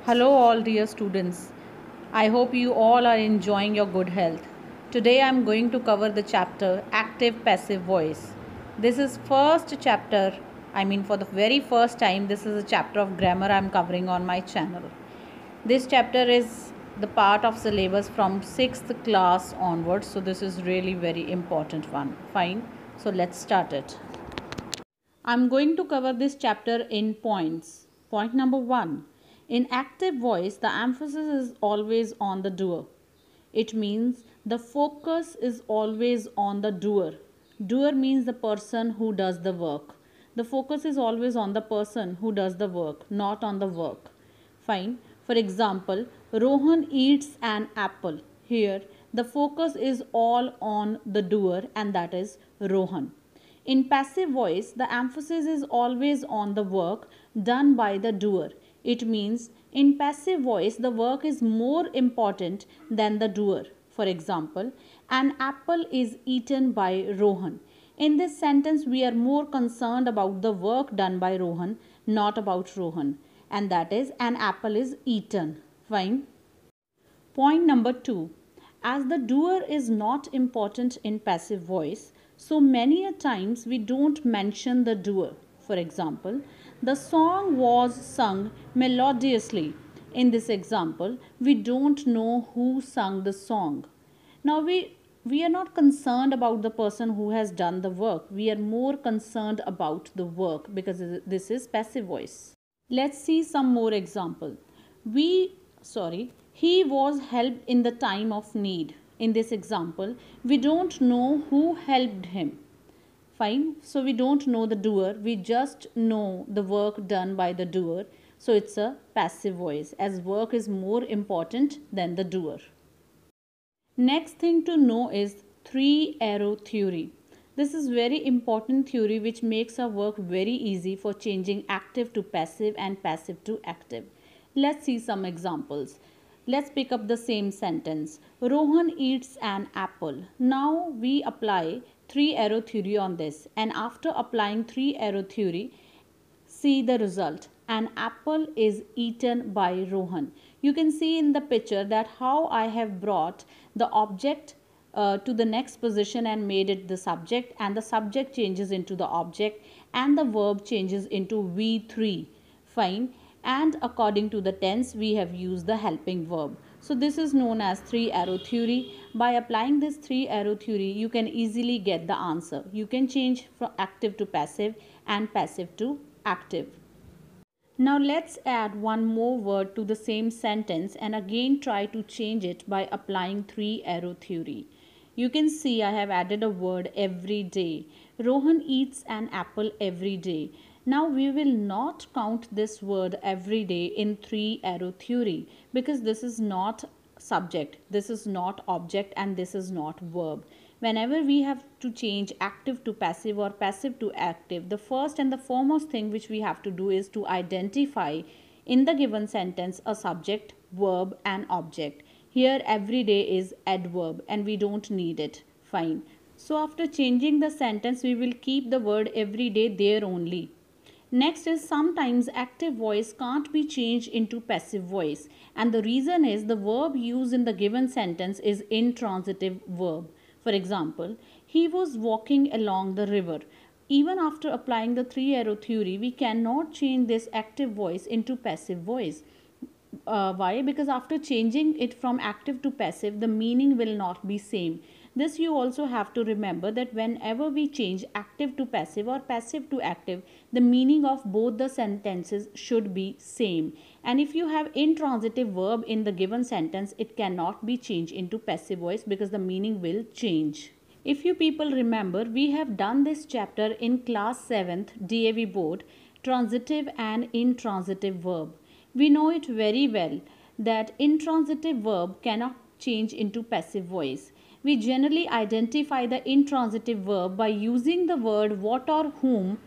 Hello all dear students. I hope you all are enjoying your good health. Today I am going to cover the chapter active passive voice. This is first chapter, for the very first time this is a chapter of grammar I am covering on my channel. This chapter is the part of syllabus from 6th class onwards, so this is really very important one. Fine. So let's start it. I am going to cover this chapter in points. Point number 1. In active voice, the emphasis is always on the doer. It means the focus is always on the doer. Doer means the person who does the work. The focus is always on the person who does the work, not on the work. Fine. For example, Rohan eats an apple. Here, the focus is all on the doer, and that is Rohan. In passive voice, the emphasis is always on the work done by the doer. It means in passive voice, the work is more important than the doer. For example, an apple is eaten by Rohan. In this sentence, we are more concerned about the work done by Rohan, not about Rohan. And that is, an apple is eaten. Fine. Point number 2. As the doer is not important in passive voice, so many a times we don't mention the doer. For example, the song was sung melodiously. In this example, we don't know who sung the song. Now we are not concerned about the person who has done the work. We are more concerned about the work because this is passive voice. Let's see some more example. He was helped in the time of need. In this example, we don't know who helped him. Fine. So we don't know the doer. We just know the work done by the doer. So it's a passive voice as work is more important than the doer. Next thing to know is three arrow theory. This is very important theory which makes our work very easy for changing active to passive and passive to active. Let's see some examples. Let's pick up the same sentence. Rohan eats an apple. Now we apply three arrow theory on this, and after applying three arrow theory, see the result. An apple is eaten by Rohan. You can see in the picture that how I have brought the object to the next position and made it the subject, and the subject changes into the object and the verb changes into V3. Fine. And according to the tense we have used the helping verb. So this is known as three arrow theory. By applying this three arrow theory, you can easily get the answer. You can change from active to passive and passive to active. Now let's add one more word to the same sentence and again try to change it by applying three arrow theory. You can see I have added a word every day. Rohan eats an apple every day. Now we will not count this word every day in three arrow theory because this is not subject, this is not object, and this is not verb. Whenever we have to change active to passive or passive to active, the first and the foremost thing which we have to do is to identify in the given sentence a subject, verb and object. Here every day is adverb and we don't need it. Fine. So after changing the sentence, we will keep the word every day there only. Next is sometimes active voice can't be changed into passive voice, and the reason is the verb used in the given sentence is intransitive verb. For example, he was walking along the river. Even after applying the three arrow theory, we cannot change this active voice into passive voice. Why? Because after changing it from active to passive, the meaning will not be same. This you also have to remember that whenever we change active to passive or passive to active, the meaning of both the sentences should be same. And if you have intransitive verb in the given sentence, it cannot be changed into passive voice because the meaning will change. If you people remember, we have done this chapter in class 7th DAV board, transitive and intransitive verb. We know it very well that intransitive verb cannot change into passive voice. We generally identify the intransitive verb by using the word what or whom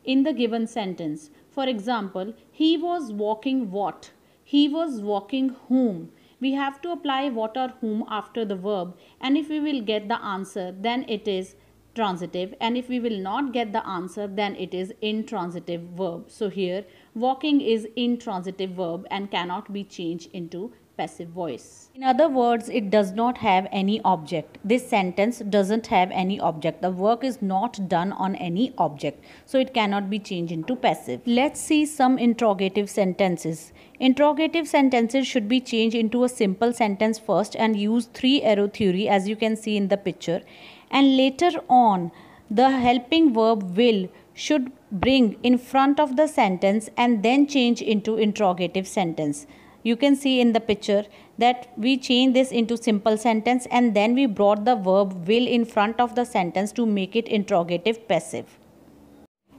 in the given sentence. For example, he was walking what? He was walking whom? We have to apply what or whom after the verb, and if we will get the answer, then it is transitive, and if we will not get the answer, then it is intransitive verb. So here Walking is intransitive verb and cannot be changed into passive voice. In other words, it does not have any object. This sentence doesn't have any object. The work is not done on any object, so it cannot be changed into passive. Let's see some interrogative sentences. Interrogative sentences should be changed into a simple sentence first and use three arrow theory, as you can see in the picture, and later on the helping verb will should bring in front of the sentence and then change into interrogative sentence. You can see in the picture that we change this into simple sentence and then we brought the verb will in front of the sentence to make it interrogative passive.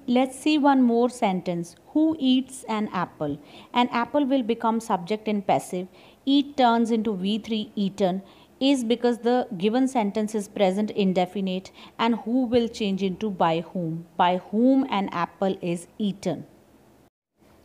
Let's see one more sentence. Who eats an apple? An apple will become subject in passive. Eat turns into V3 eaten is because the given sentence is present indefinite, and who will change into by whom. By whom an apple is eaten.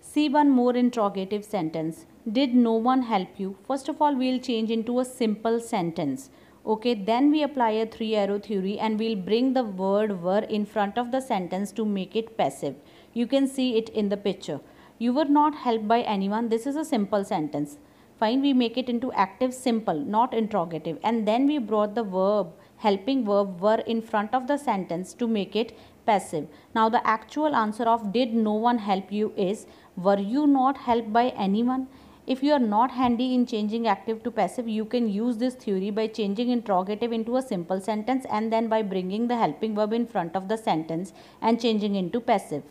See one more interrogative sentence. Did no one help you? First of all, we'll change into a simple sentence. Okay, then we apply a three arrow theory and we'll bring the word were in front of the sentence to make it passive. You can see it in the picture. You were not helped by anyone. This is a simple sentence. Fine, we make it into active simple, not interrogative, and then we brought the verb, helping verb were in front of the sentence to make it passive. Now the actual answer of did no one help you is were you not helped by anyone? If you are not handy in changing active to passive, you can use this theory by changing interrogative into a simple sentence and then by bringing the helping verb in front of the sentence and changing into passive.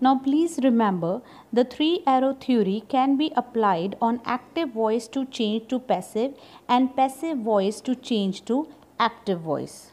Now please remember, the three arrow theory can be applied on active voice to change to passive and passive voice to change to active voice.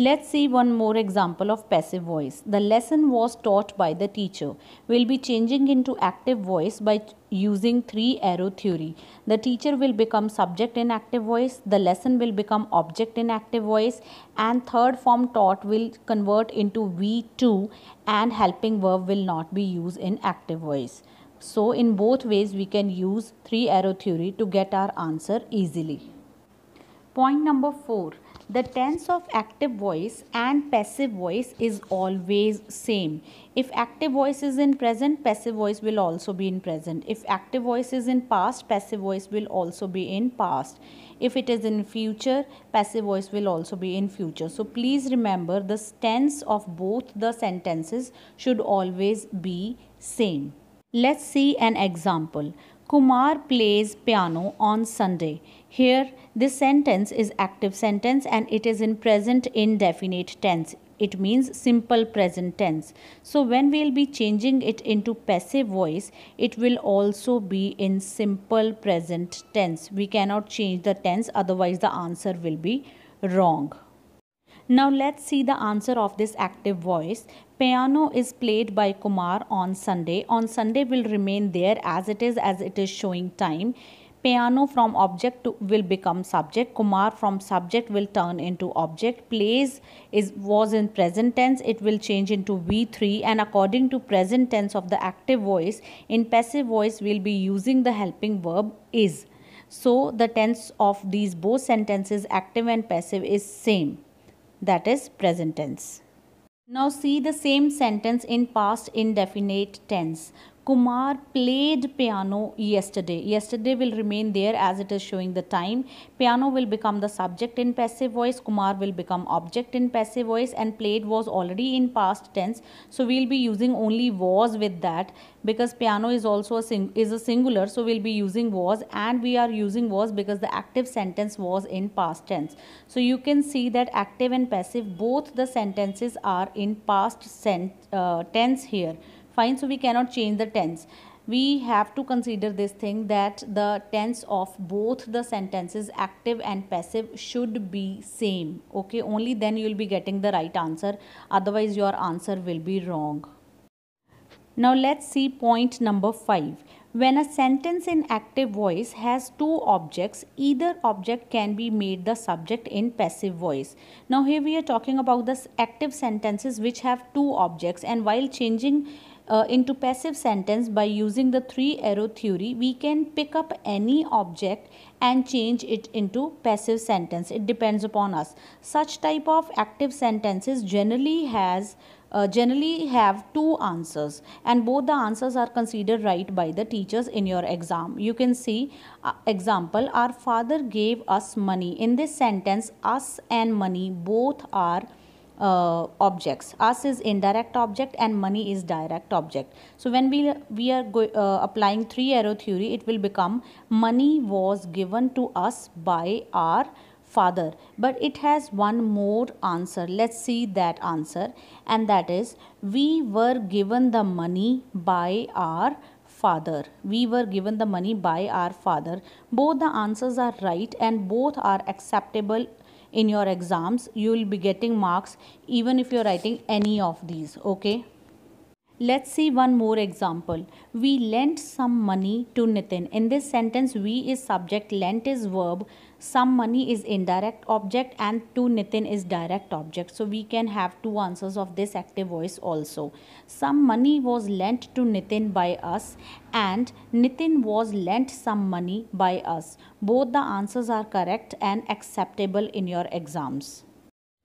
Let's see one more example of passive voice. The lesson was taught by the teacher. We'll be changing into active voice by using three arrow theory. The teacher will become subject in active voice, the lesson will become object in active voice, and third form taught will convert into V2 and helping verb will not be used in active voice. So in both ways we can use three arrow theory to get our answer easily. Point number 4. The tense of active voice and passive voice is always same. If active voice is in present, passive voice will also be in present. If active voice is in past, passive voice will also be in past. If it is in future, passive voice will also be in future. So please remember, the tense of both the sentences should always be same. Let's see an example. Kumar plays piano on Sunday. Here this sentence is active sentence and it is in present indefinite tense. It means simple present tense. So when we will be changing it into passive voice, it will also be in simple present tense. We cannot change the tense, otherwise the answer will be wrong. Now let's see the answer of this active voice. Piano is played by Kumar on Sunday. On Sunday will remain there as it is showing time. Piano from object will become subject. Kumar from subject will turn into object. Plays was in present tense. It will change into V3, and according to present tense of the active voice, in passive voice we'll be using the helping verb is. So the tense of these both sentences, active and passive, is same. That is present tense. Now see the same sentence in past indefinite tense. Kumar played piano yesterday. Yesterday will remain there as it is showing the time. Piano will become the subject in passive voice. Kumar will become object in passive voice, and played was already in past tense. So we will be using only was with that, because piano is also a singular. So we will be using was, and we are using was because the active sentence was in past tense. So you can see that active and passive, both the sentences are in past tense here. Fine, so we cannot change the tense. We have to consider this thing that the tense of both the sentences, active and passive, should be same. Okay, only then you will be getting the right answer. Otherwise your answer will be wrong. Now let's see point number 5. When a sentence in active voice has two objects, either object can be made the subject in passive voice. Now here we are talking about the active sentences which have two objects, and while changing into passive sentence by using the three arrow theory, we can pick up any object and change it into passive sentence. It depends upon us. Such type of active sentences generally has generally have two answers, and both the answers are considered right by the teachers in your exam. You can see example, our father gave us money. In this sentence, us and money both are objects. Us is indirect object and money is direct object. So when we are applying three arrow theory, it will become money was given to us by our father. But it has one more answer. Let's see that answer, and that is, we were given the money by our father. We were given the money by our father. Both the answers are right and both are acceptable in your exams. You will be getting marks even if you're writing any of these. Okay, let's see one more example. We lent some money to Nitin. In this sentence, we is subject, lent is verb, some money is indirect object, and to Nitin is direct object. So we can have two answers of this active voice also. Some money was lent to Nitin by us, and Nitin was lent some money by us. Both the answers are correct and acceptable in your exams.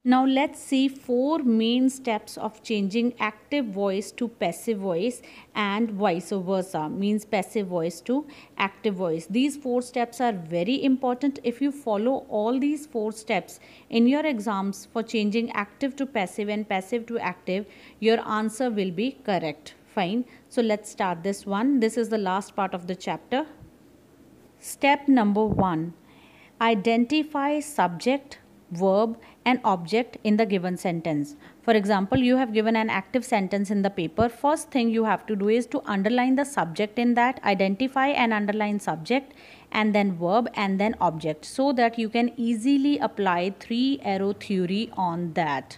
Now let's see four main steps of changing active voice to passive voice and vice versa, means passive voice to active voice. These four steps are very important. If you follow all these four steps in your exams for changing active to passive and passive to active, your answer will be correct. Fine. So let's start this one. This is the last part of the chapter. Step number 1. Identify subject, verb and object in the given sentence. For example, you have given an active sentence in the paper. First thing you have to do is to underline the subject in that, identify and underline subject, and then verb and then object, so that you can easily apply three arrow theory on that.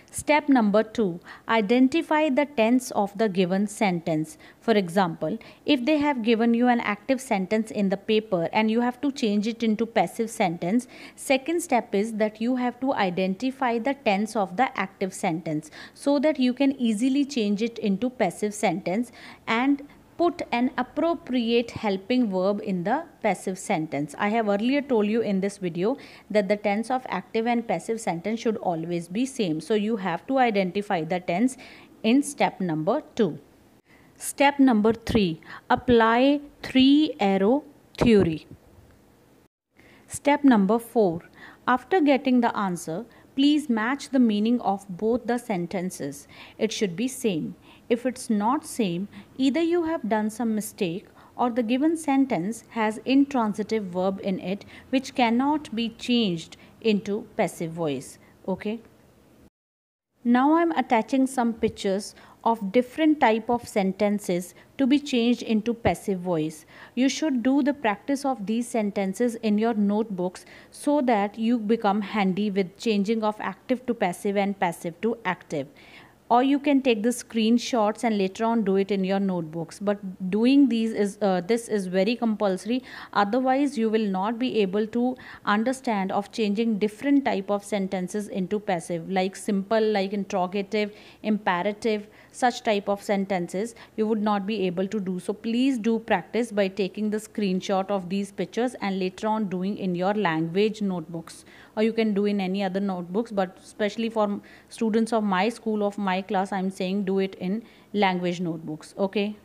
Step number 2. Identify the tense of the given sentence. For example, if they have given you an active sentence in the paper and you have to change it into passive sentence, second step is that you have to identify the tense of the active sentence so that you can easily change it into passive sentence and put an appropriate helping verb in the passive sentence. I have earlier told you in this video that the tense of active and passive sentence should always be same. So you have to identify the tense in step number 2. Step number 3. Apply three arrow theory. Step number 4. After getting the answer, please match the meaning of both the sentences. It should be same. If it's not same, either you have done some mistake or the given sentence has intransitive verb in it which cannot be changed into passive voice. Okay. Now I'm attaching some pictures of different type of sentences to be changed into passive voice. You should do the practice of these sentences in your notebooks so that you become handy with changing of active to passive and passive to active. Or you can take the screenshots and later on do it in your notebooks, but doing these is this is very compulsory, otherwise you will not be able to understand of changing different type of sentences into passive, like simple, like interrogative, imperative, such type of sentences you would not be able to do. So please do practice by taking the screenshot of these pictures and later on doing in your language notebooks, or you can do in any other notebooks, but especially for students of my school, of my class, I'm saying do it in language notebooks. Okay.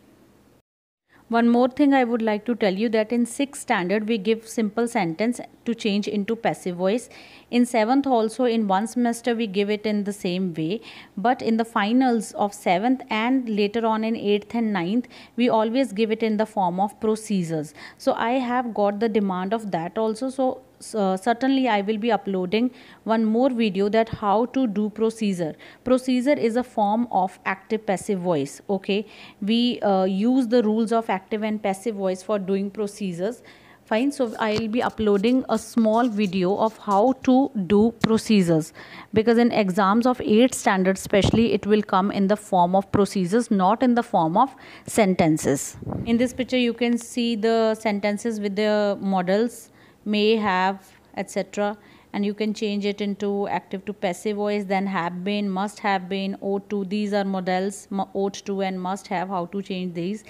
One more thing I would like to tell you, that in 6th standard we give simple sentence to change into passive voice. In 7th also in one semester we give it in the same way, but in the finals of 7th and later on in 8th and 9th we always give it in the form of procedures. So I have got the demand of that also, so certainly I will be uploading one more video that how to do procedure. Procedure is a form of active passive voice. Okay, we use the rules of active and passive voice for doing procedures. Fine. So I will be uploading a small video of how to do procedures, because in exams of 8th standard especially it will come in the form of procedures, not in the form of sentences. In this picture you can see the sentences with the models may, have, etc., and you can change it into active to passive voice. Then have been, must have been, ought to, these are models, ought to and must have, how to change these.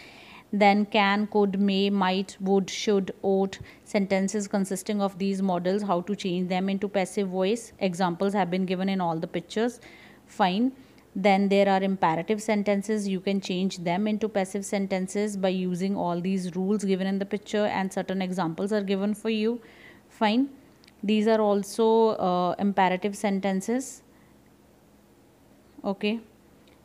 Then can, could, may, might, would, should, ought, sentences consisting of these models, how to change them into passive voice. Examples have been given in all the pictures. Fine. Then there are imperative sentences. You can change them into passive sentences by using all these rules given in the picture, and certain examples are given for you. Fine. These are also imperative sentences. Okay.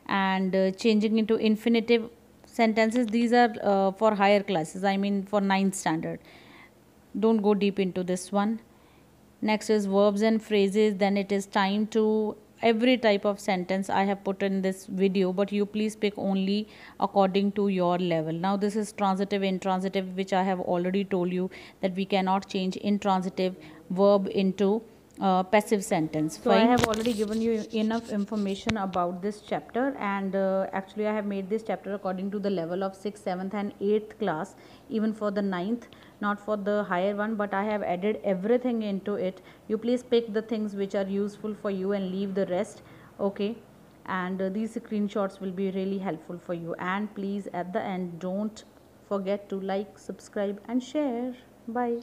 And changing into infinitive sentences, these are for higher classes, I mean for 9th standard. Don't go deep into this one. Next is verbs and phrases. Then it is time to every type of sentence I have put in this video, but you please pick only according to your level. Now this is transitive, intransitive, which I have already told you that we cannot change intransitive verb into passive sentence. So I have already given you enough information about this chapter, and actually I have made this chapter according to the level of 6th, 7th and 8th class, even for the 9th, not for the higher one, but I have added everything into it. You please pick the things which are useful for you and leave the rest. Okay. And these screenshots will be really helpful for you. And please, at the end, don't forget to like, subscribe and share. Bye.